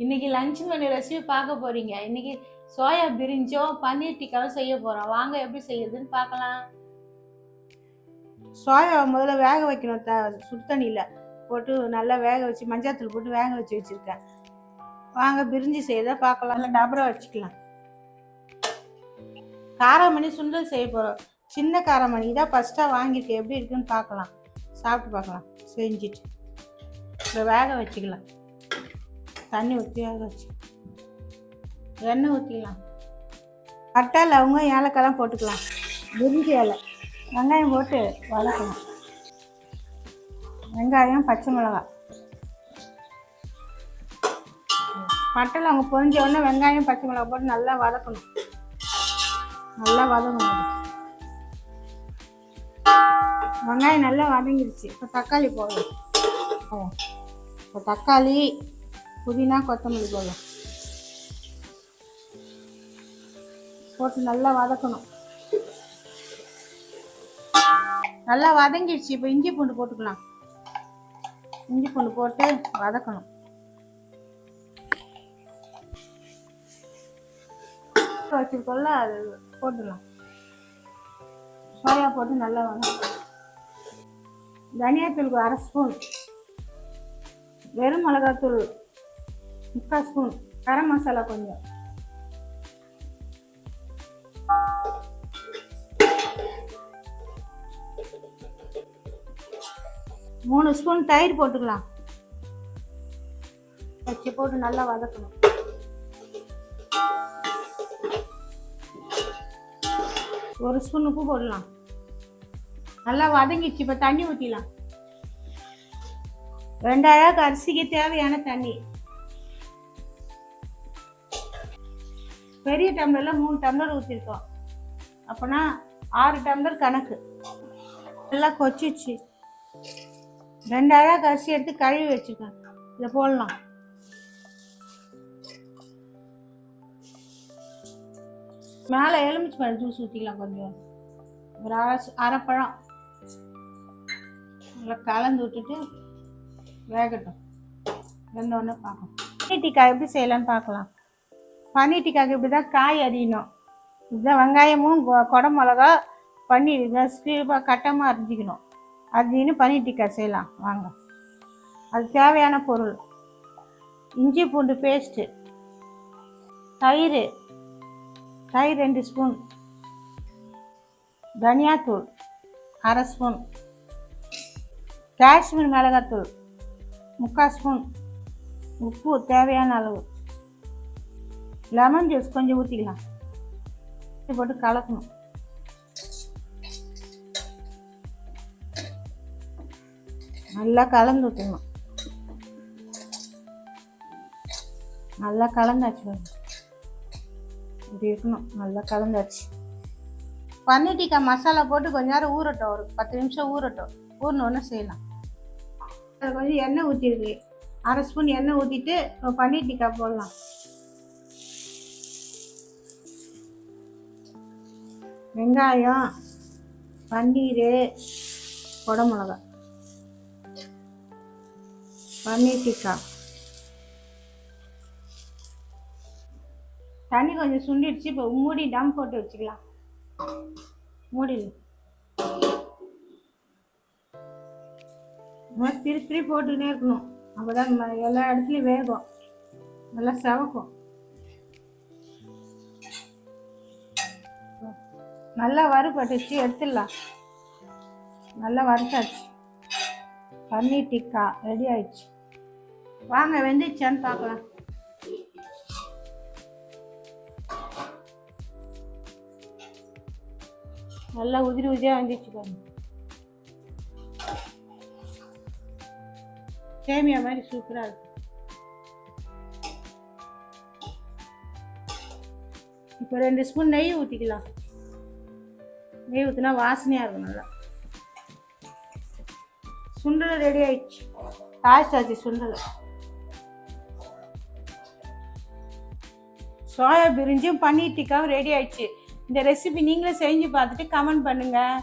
இன்னைக்கு lunch menu recipe பார்க்க போறீங்க. இன்னைக்கு சோயா பிரிஞ்சும் பன்னீர் டிக்காவும் செய்ய போறோம். வாங்க எப்படி செய்யறதுன்னு பார்க்கலாம். சோயாவை முதல்ல வேக வைக்கணும். சுடு தண்ணியில் போட்டு நல்லா வேக வச்சு மஞ்சள் போட்டு வேக வச்சு வச்சிருக்கேன். வாங்க பிரிஞ்சு செய்யறத பார்க்கலாம். இல்லை டபரா வச்சுக்கலாம். காராமணி சுண்டல் செய்ய போகிறோம். சின்ன காராமணி தான் ஃபஸ்ட்டாக வாங்கியிருக்கேன். எப்படி இருக்குன்னு பார்க்கலாம். சாப்பிட்டு பார்க்கலாம். செஞ்சுட்டு இப்போ வேக வச்சுக்கலாம். தண்ணி ஊற்றி வேக வச்சு எண்ணெய் ஊற்றிக்கலாம். பட்டை லவங்கம் ஏலக்காய்லாம் போட்டுக்கலாம். பிரிஞ்சி இலை வெங்காயம் போட்டு வதக்கணும். வெங்காயம் பச்சை மிளகாய் பட்டை லவங்கம் பொரிஞ்ச உடனே வெங்காயம் பச்சை மிளகாய் போட்டு நல்லா வதக்கணும். வெங்காயம் நல்லா வதங்கிடுச்சு. இப்போ தக்காளி போடணும். இப்போ தக்காளி புதினா கொத்தமல்லி போட்டு நல்லா வதக்கணும். நல்லா வதங்கிடுச்சு. இப்போ இஞ்சி பூண்டு போட்டுக்கலாம். இஞ்சி பூண்டு போட்டு வதக்கணும். வச்சுருக்கோம்ல அது போட்டுடலாம். சோயா போட்டு நல்லா வதக்கணும். தனியாத்தூளுக்கு 1/2 ஸ்பூன், வெறும் மிளகாத்தூள் 3/4 ஸ்பூன், கரம் மசாலா கொஞ்சம், மூணு ஸ்பூன் தயிர் போட்டுக்கலாம். வச்சு போட்டு நல்லா வதக்கணும். ஒரு ஸ்பூன் உப்பு போடலாம். நல்லா வதங்கிடுச்சு. இப்போ தண்ணி ஊற்றிடலாம். 2000 அரிசிக்கு தேவையான தண்ணி. பெரிய டம்ளர்ல 3 டம்ளர் ஊற்றிருக்கோம். அப்போனா 6 டம்ளர் கணக்கு. நல்லா கொச்சிச்சு. 2000 அரிசி எடுத்து கழுவி வச்சுருக்கேன். இதை போடலாம். மேலே எலுமிச்சை பழம் ஜூஸ் ஊற்றிக்கலாம். கொஞ்சம் ஒரு அரை பழம் நல்லா கலந்து விட்டுட்டு வேகட்டும். வெந்தோடனே பார்க்கலாம். பன்னீர் டிக்கா எப்படி செய்யலான்னு பார்க்கலாம். பன்னீர் டிக்காக்கு இப்படி தான் காய் அரியணும். இதுதான் வெங்காயமும் கொடை மிளகா பன்னீர் இதான் ஸ்லீவாக கட்டமாக அரிஞ்சிக்கணும். அரிஞ்சின்னு பன்னீர் டிக்கா செய்யலாம். வாங்க. அது தேவையான பொருள்: இஞ்சி பூண்டு பேஸ்ட்டு, தயிர் 2 ஸ்பூன், தனியாத்தூள் 1/2 ஸ்பூன், காஷ்மீர் மிளகாத்தூள் 3/4 ஸ்பூன், உப்பு தேவையான அளவு, லெமன் ஜூஸ் கொஞ்சம் ஊற்றிக்கலாம். போட்டு கலக்கணும். நல்லா கலந்து ஊற்றணும். நல்லா கலந்தாச்சு. இப்படி இருக்கணும். நல்லா கலந்தாச்சு. பன்னீர் டிக்கா மசாலா போட்டு கொஞ்ச நேரம் ஊறட்டும். ஒரு 10 நிமிஷம் ஊறட்டும். ஊறினோடனே செய்யலாம். அதில் கொஞ்சம் எண்ணெய் ஊற்றிருக்கு. 1/2 ஸ்பூன் எண்ணெய் ஊற்றிட்டு பன்னீர் டிக்கா போடலாம். வெங்காயம், பன்னீர், கொடை மிளகா, பன்னீர் டிக்கா. தண்ணி கொஞ்சம் சுண்டிடுச்சு. இப்போ மூடி டம் போட்டு வச்சுக்கலாம். மூடிடு. திருப்பி போட்டுக்கிட்டே இருக்கணும். அப்போதான் எல்லா இடத்துலையும் வேகும். நல்லா செவக்கும். நல்லா வறுபட்டுச்சு. எடுத்துடலாம். நல்லா வறுத்தாச்சு. பன்னீர் டிக்கா ரெடி ஆயிடுச்சு. வாங்க வெந்துச்சான்னு பார்க்கலாம். நல்லா உதிரி உதிரியாக வந்துச்சு பாருங்க. சேமியா மாதிரி சூப்பராக இருக்கு. இப்போ 2 ஸ்பூன் நெய் ஊற்றிக்கலாம். நெய் ஊற்றினா வாசனையாக இருக்கும். நல்லா சுண்டல் ரெடி ஆயிடுச்சு. தாய்ச்சாச்சு சுண்டல். சோயா பிரிஞ்சும் பன்னீர் டிக்காவும் ரெடி ஆயிடுச்சு. இந்த ரெசிபி நீங்களும் செஞ்சு பார்த்துட்டு கமெண்ட் பண்ணுங்கள்.